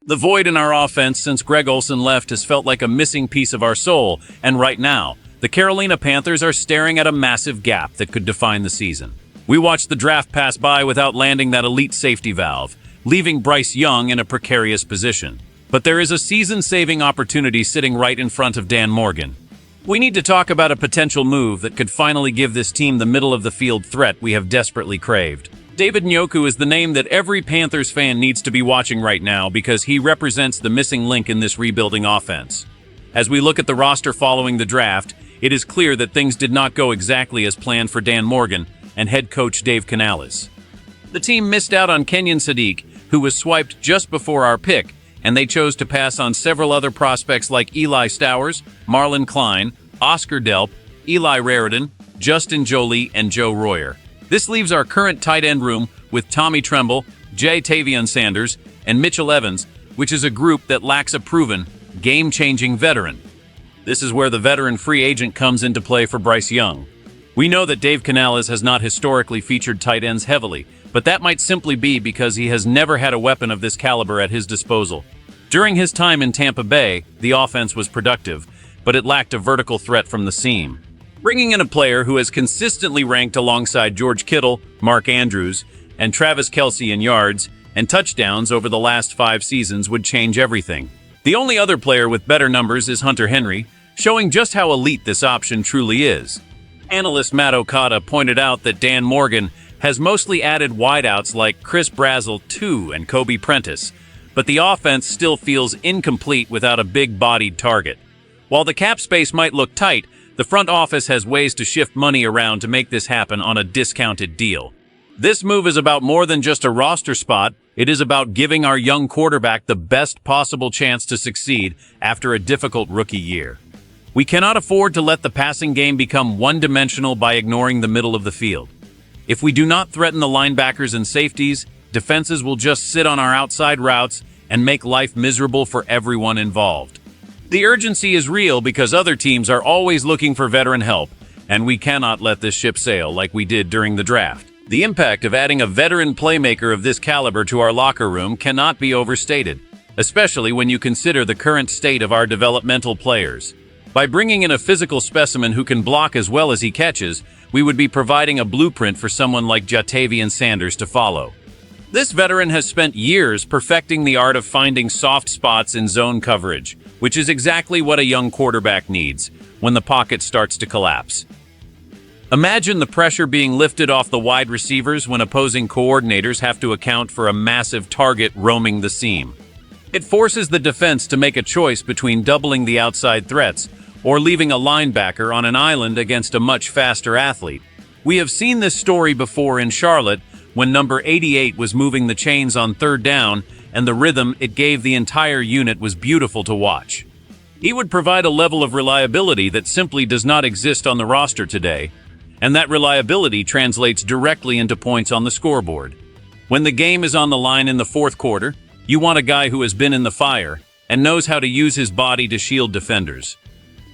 The void in our offense since Greg Olsen left has felt like a missing piece of our soul, and right now, the Carolina Panthers are staring at a massive gap that could define the season. We watched the draft pass by without landing that elite safety valve, leaving Bryce Young in a precarious position. But there is a season-saving opportunity sitting right in front of Dan Morgan. We need to talk about a potential move that could finally give this team the middle-of-the-field threat we have desperately craved. David Njoku is the name that every Panthers fan needs to be watching right now because he represents the missing link in this rebuilding offense. As we look at the roster following the draft, it is clear that things did not go exactly as planned for Dan Morgan and head coach Dave Canales. The team missed out on Kenyon Sadiq, who was swiped just before our pick, and they chose to pass on several other prospects like Eli Stowers, Marlon Klein, Oscar Delp, Eli Raridan, Justin Jolie, and Joe Royer. This leaves our current tight end room with Tommy Tremble, Jay Tavion Sanders, and Mitchell Evans, which is a group that lacks a proven, game-changing veteran. This is where the veteran free agent comes into play for Bryce Young. We know that Dave Canales has not historically featured tight ends heavily, but that might simply be because he has never had a weapon of this caliber at his disposal. During his time in Tampa Bay, the offense was productive, but it lacked a vertical threat from the seam. Bringing in a player who has consistently ranked alongside George Kittle, Mark Andrews, and Travis Kelce in yards and touchdowns over the last 5 seasons would change everything. The only other player with better numbers is Hunter Henry, showing just how elite this option truly is. Analyst Matt Okada pointed out that Dan Morgan has mostly added wideouts like Chris Brazzell II and Kobe Prentice, but the offense still feels incomplete without a big-bodied target. While the cap space might look tight, the front office has ways to shift money around to make this happen on a discounted deal. This move is about more than just a roster spot. It is about giving our young quarterback the best possible chance to succeed after a difficult rookie year. We cannot afford to let the passing game become one-dimensional by ignoring the middle of the field. If we do not threaten the linebackers and safeties, defenses will just sit on our outside routes and make life miserable for everyone involved. The urgency is real because other teams are always looking for veteran help, and we cannot let this ship sail like we did during the draft. The impact of adding a veteran playmaker of this caliber to our locker room cannot be overstated, especially when you consider the current state of our developmental players. By bringing in a physical specimen who can block as well as he catches, we would be providing a blueprint for someone like Jatavian Sanders to follow. This veteran has spent years perfecting the art of finding soft spots in zone coverage, which is exactly what a young quarterback needs when the pocket starts to collapse. Imagine the pressure being lifted off the wide receivers when opposing coordinators have to account for a massive target roaming the seam. It forces the defense to make a choice between doubling the outside threats or leaving a linebacker on an island against a much faster athlete. We have seen this story before in Charlotte when number 88 was moving the chains on 3rd down, and the rhythm it gave the entire unit was beautiful to watch. He would provide a level of reliability that simply does not exist on the roster today, and that reliability translates directly into points on the scoreboard. When the game is on the line in the 4th quarter, you want a guy who has been in the fire and knows how to use his body to shield defenders.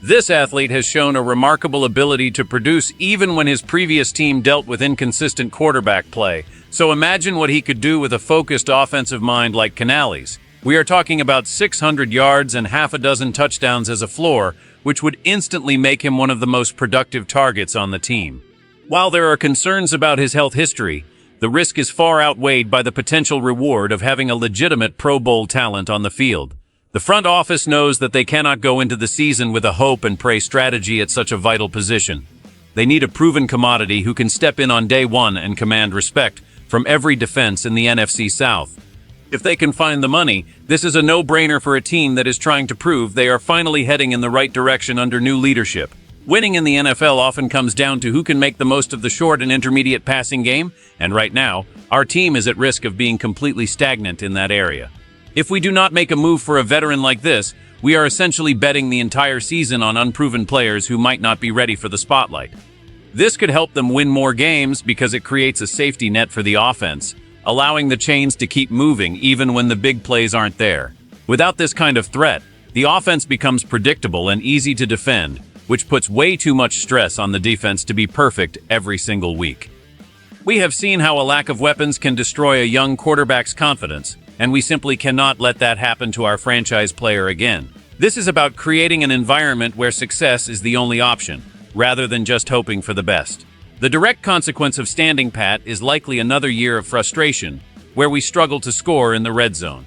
This athlete has shown a remarkable ability to produce even when his previous team dealt with inconsistent quarterback play, so imagine what he could do with a focused offensive mind like Canales. We are talking about 600 yards and half a dozen touchdowns as a floor, which would instantly make him one of the most productive targets on the team. While there are concerns about his health history, the risk is far outweighed by the potential reward of having a legitimate Pro Bowl talent on the field. The front office knows that they cannot go into the season with a hope and pray strategy at such a vital position. They need a proven commodity who can step in on day one and command respect from every defense in the NFC South. If they can find the money, this is a no-brainer for a team that is trying to prove they are finally heading in the right direction under new leadership. Winning in the NFL often comes down to who can make the most of the short and intermediate passing game, and right now, our team is at risk of being completely stagnant in that area. If we do not make a move for a veteran like this, we are essentially betting the entire season on unproven players who might not be ready for the spotlight. This could help them win more games because it creates a safety net for the offense, allowing the chains to keep moving even when the big plays aren't there. Without this kind of threat, the offense becomes predictable and easy to defend, which puts way too much stress on the defense to be perfect every single week. We have seen how a lack of weapons can destroy a young quarterback's confidence, and we simply cannot let that happen to our franchise player again. This is about creating an environment where success is the only option, rather than just hoping for the best. The direct consequence of standing pat is likely another year of frustration, where we struggle to score in the red zone.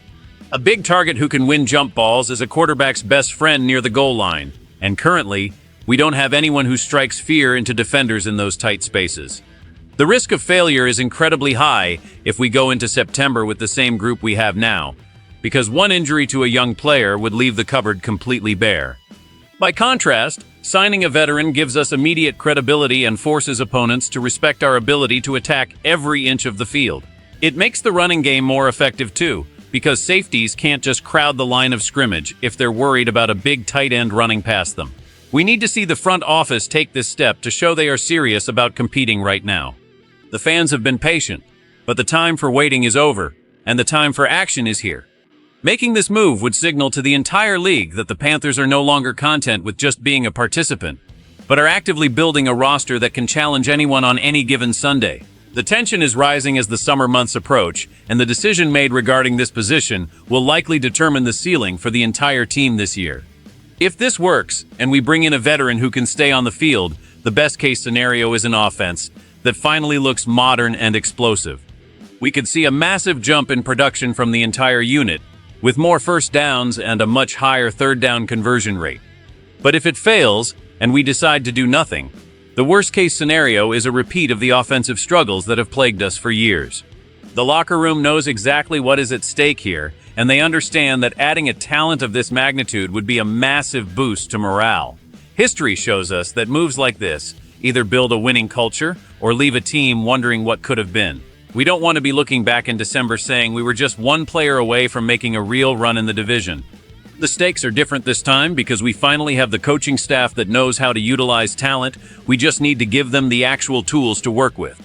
A big target who can win jump balls is a quarterback's best friend near the goal line, and currently, we don't have anyone who strikes fear into defenders in those tight spaces. The risk of failure is incredibly high if we go into September with the same group we have now, because one injury to a young player would leave the cupboard completely bare. By contrast, signing a veteran gives us immediate credibility and forces opponents to respect our ability to attack every inch of the field. It makes the running game more effective too, because safeties can't just crowd the line of scrimmage if they're worried about a big tight end running past them. We need to see the front office take this step to show they are serious about competing right now. The fans have been patient, but the time for waiting is over, and the time for action is here. Making this move would signal to the entire league that the Panthers are no longer content with just being a participant, but are actively building a roster that can challenge anyone on any given Sunday. The tension is rising as the summer months approach, and the decision made regarding this position will likely determine the ceiling for the entire team this year. If this works, and we bring in a veteran who can stay on the field, the best-case scenario is an offense that finally looks modern and explosive. We could see a massive jump in production from the entire unit, with more first downs and a much higher third down conversion rate. But if it fails, and we decide to do nothing, the worst-case scenario is a repeat of the offensive struggles that have plagued us for years. The locker room knows exactly what is at stake here, and they understand that adding a talent of this magnitude would be a massive boost to morale. History shows us that moves like this either build a winning culture or leave a team wondering what could have been. We don't want to be looking back in December saying we were just one player away from making a real run in the division. The stakes are different this time because we finally have the coaching staff that knows how to utilize talent. We just need to give them the actual tools to work with.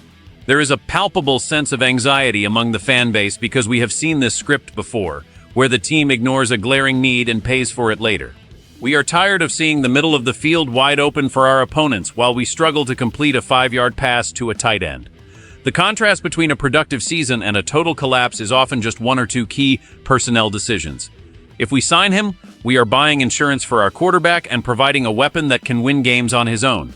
There is a palpable sense of anxiety among the fan base because we have seen this script before, where the team ignores a glaring need and pays for it later. We are tired of seeing the middle of the field wide open for our opponents while we struggle to complete a 5-yard pass to a tight end. The contrast between a productive season and a total collapse is often just one or two key personnel decisions. If we sign him, we are buying insurance for our quarterback and providing a weapon that can win games on his own.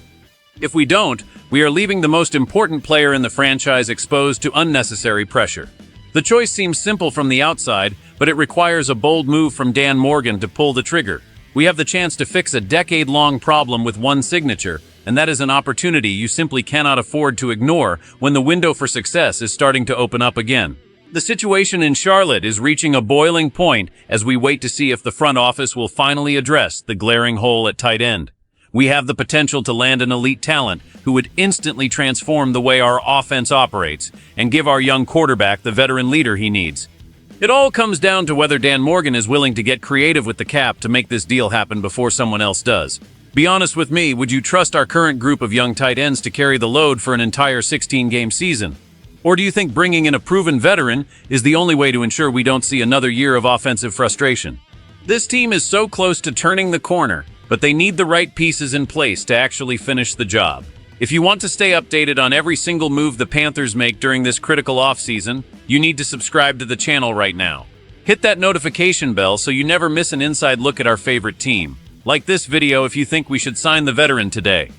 If we don't, we are leaving the most important player in the franchise exposed to unnecessary pressure. The choice seems simple from the outside, but it requires a bold move from Dan Morgan to pull the trigger. We have the chance to fix a decade-long problem with one signature, and that is an opportunity you simply cannot afford to ignore when the window for success is starting to open up again. The situation in Charlotte is reaching a boiling point as we wait to see if the front office will finally address the glaring hole at tight end. We have the potential to land an elite talent who would instantly transform the way our offense operates and give our young quarterback the veteran leader he needs. It all comes down to whether Dan Morgan is willing to get creative with the cap to make this deal happen before someone else does. Be honest with me, would you trust our current group of young tight ends to carry the load for an entire 16-game season? Or do you think bringing in a proven veteran is the only way to ensure we don't see another year of offensive frustration? This team is so close to turning the corner, but they need the right pieces in place to actually finish the job. If you want to stay updated on every single move the Panthers make during this critical offseason, you need to subscribe to the channel right now. Hit that notification bell so you never miss an inside look at our favorite team. Like this video if you think we should sign the veteran today.